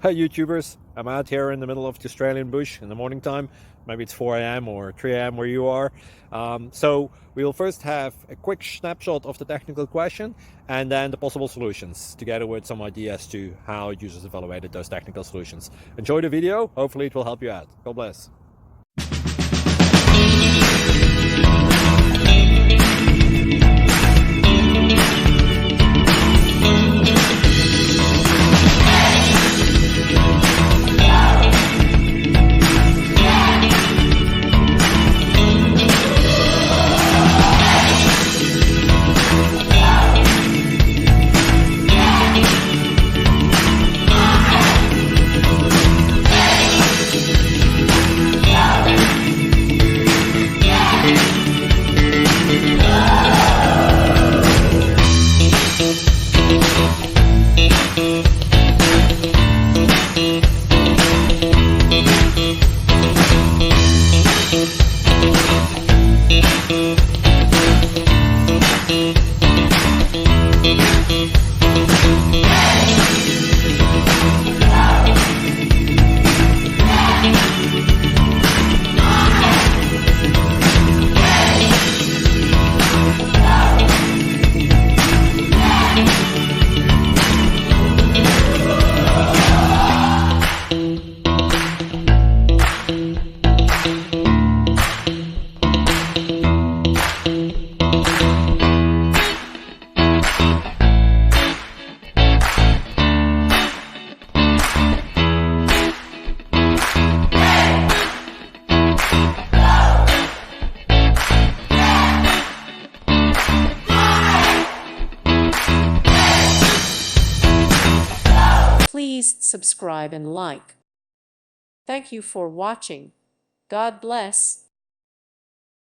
Hi YouTubers, I'm out here in the middle of the Australian bush in the morning time. Maybe it's 4 a.m. or 3 a.m. where you are. So we'll first have a quick snapshot of the technical question and then the possible solutions, together with some ideas to how users evaluated those technical solutions. Enjoy the video, hopefully it will help you out. God bless. Please subscribe and like. Thank you for watching. God bless.